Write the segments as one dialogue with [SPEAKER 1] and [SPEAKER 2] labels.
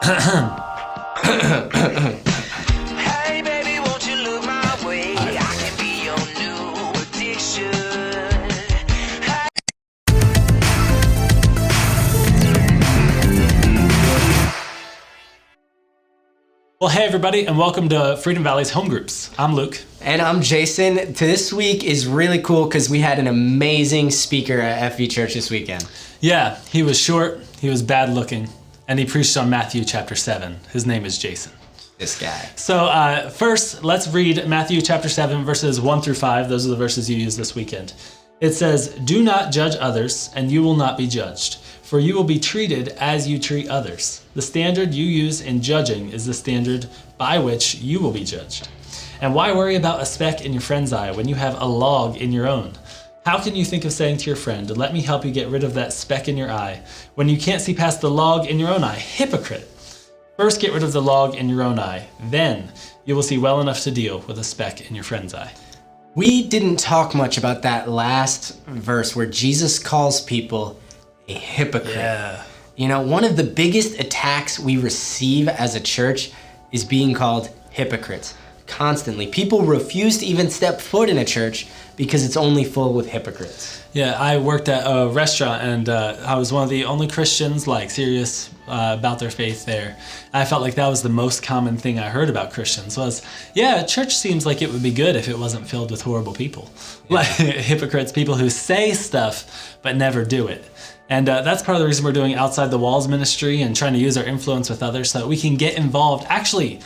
[SPEAKER 1] Hey baby, won't you look my way? I can be your new addiction.
[SPEAKER 2] Well, hey everybody, and welcome to Freedom Valley's Home Groups. I'm Luke.
[SPEAKER 3] And I'm Jason. This week is really cool because we had an amazing speaker at FV Church this weekend.
[SPEAKER 2] Yeah, he was short, he was bad looking, and he preached on Matthew chapter 7. His name is Jason.
[SPEAKER 3] This guy.
[SPEAKER 2] So first, let's read Matthew chapter 7, verses 1 through 5. Those are the verses you used this weekend. It says, "Do not judge others, and you will not be judged, for you will be treated as you treat others. The standard you use in judging is the standard by which you will be judged. And why worry about a speck in your friend's eye when you have a log in your own? How can you think of saying to your friend, 'Let me help you get rid of that speck in your eye,' when you can't see past the log in your own eye? Hypocrite! First get rid of the log in your own eye, then you will see well enough to deal with a speck in your friend's eye."
[SPEAKER 3] We didn't talk much about that last verse where Jesus calls people a hypocrite.
[SPEAKER 2] Yeah.
[SPEAKER 3] You know, one of the biggest attacks we receive as a church is being called hypocrites. Constantly. People refuse to even step foot in a church because it's only full with hypocrites.
[SPEAKER 2] Yeah, I worked at a restaurant and I was one of the only Christians serious about their faith there. I felt like that was the most common thing I heard about Christians was, yeah, church seems like it would be good if it wasn't filled with horrible people. Yeah. Like hypocrites, people who say stuff but never do it. And that's part of the reason we're doing Outside the Walls ministry and trying to use our influence with others so that we can get involved actually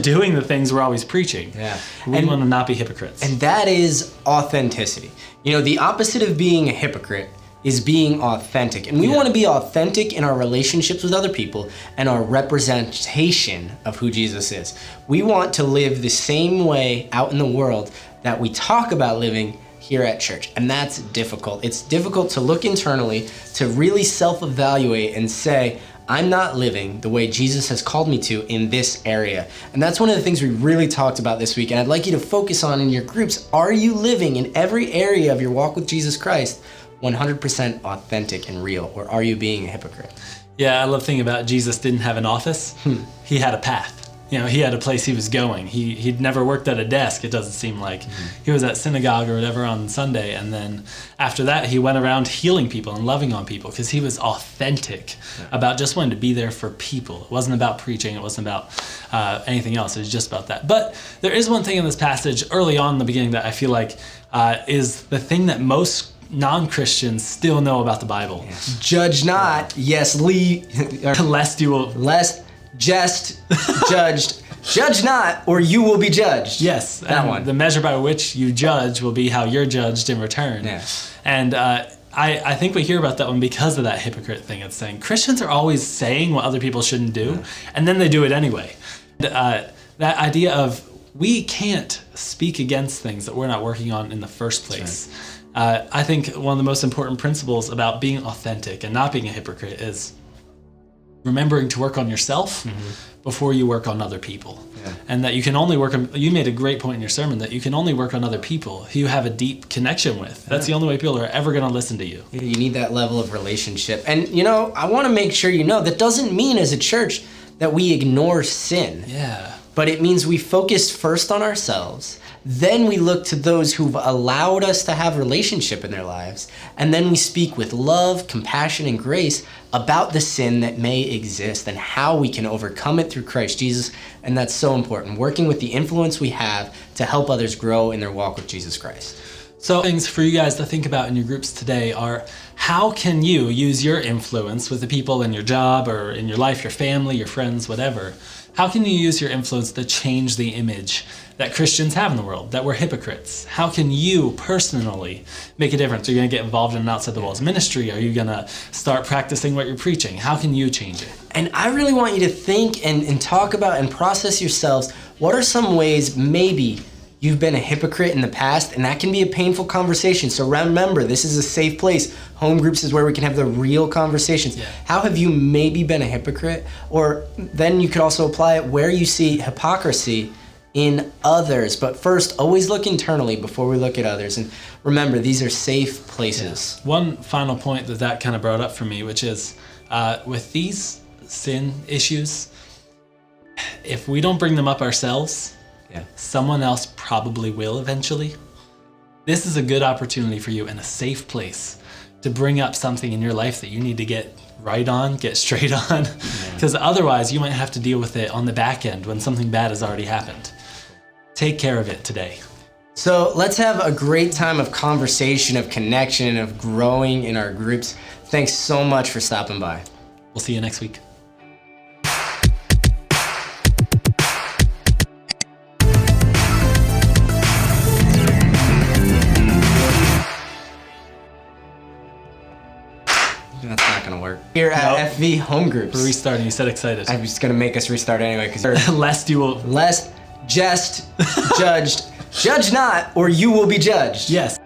[SPEAKER 2] doing the things we're always preaching.
[SPEAKER 3] Yeah.
[SPEAKER 2] We want to not be hypocrites.
[SPEAKER 3] And that is authenticity. You know, the opposite of being a hypocrite is being authentic. And we want to be authentic in our relationships with other people and our representation of who Jesus is. We want to live the same way out in the world that we talk about living here at church. And that's difficult. It's difficult to look internally, to really self-evaluate and say, I'm not living the way Jesus has called me to in this area. And that's one of the things we really talked about this week. And I'd like you to focus on in your groups. Are you living in every area of your walk with Jesus Christ 100% authentic and real? Or are you being a hypocrite?
[SPEAKER 2] Yeah, I love thinking about Jesus didn't have an office. He had a path. You know, he had a place he was going. He'd never worked at a desk, it doesn't seem like. He was at synagogue or whatever on Sunday, and then after that, he went around healing people and loving on people because he was authentic about just wanting to be there for people. It wasn't about preaching. It wasn't about anything else. It was just about that. But there is one thing in this passage early on in the beginning that I feel like is the thing that most non-Christians still know about the Bible.
[SPEAKER 3] Yes. Judge not,
[SPEAKER 2] lest you will...
[SPEAKER 3] Just judged. Judge not, or you will be judged.
[SPEAKER 2] Yes,
[SPEAKER 3] that one.
[SPEAKER 2] The measure by which you judge will be how you're judged in return.
[SPEAKER 3] Yes.
[SPEAKER 2] And I think we hear about that one because of that hypocrite thing. It's saying Christians are always saying what other people shouldn't do, and then they do it anyway. That idea of we can't speak against things that we're not working on in the first place. Right. I think one of the most important principles about being authentic and not being a hypocrite is remembering to work on yourself before you work on other people. Yeah. And that you can only work on, you made a great point in your sermon, that you can only work on other people who you have a deep connection with. That's the only way people are ever going to listen to you.
[SPEAKER 3] You need that level of relationship. And you know, I want to make sure you know, that doesn't mean as a church that we ignore sin.
[SPEAKER 2] Yeah.
[SPEAKER 3] But it means we focus first on ourselves, then we look to those who've allowed us to have relationship in their lives, and then we speak with love, compassion, and grace about the sin that may exist and how we can overcome it through Christ Jesus. And that's so important, working with the influence we have to help others grow in their walk with Jesus Christ.
[SPEAKER 2] So things for you guys to think about in your groups today are, how can you use your influence with the people in your job or in your life, your family, your friends, whatever? How can you use your influence to change the image that Christians have in the world, that we're hypocrites? How can you personally make a difference? Are you going to get involved in an Outside the Walls ministry? Are you going to start practicing what you're preaching? How can you change it?
[SPEAKER 3] And I really want you to think and talk about and process yourselves. What are some ways maybe you've been a hypocrite in the past, and that can be a painful conversation. So remember, this is a safe place. Home groups is where we can have the real conversations. Yeah. How have you maybe been a hypocrite? Or then you could also apply it where you see hypocrisy in others. But first, always look internally before we look at others. And remember, these are safe places.
[SPEAKER 2] Yeah. One final point that kind of brought up for me, which is with these sin issues, if we don't bring them up ourselves, someone else probably will eventually. This is a good opportunity for you and a safe place to bring up something in your life that you need to get right on, get straight on, because otherwise you might have to deal with it on the back end when something bad has already happened. Take care of it today.
[SPEAKER 3] So let's have a great time of conversation, of connection, and of growing in our groups. Thanks so much for stopping by.
[SPEAKER 2] We'll see you next week.
[SPEAKER 3] That's not gonna work. Here at FV Home Groups.
[SPEAKER 2] We're restarting. You said excited.
[SPEAKER 3] I'm just gonna make us restart anyway because
[SPEAKER 2] Lest you will.
[SPEAKER 3] lest just judged, judge not, or you will be judged.
[SPEAKER 2] Yes.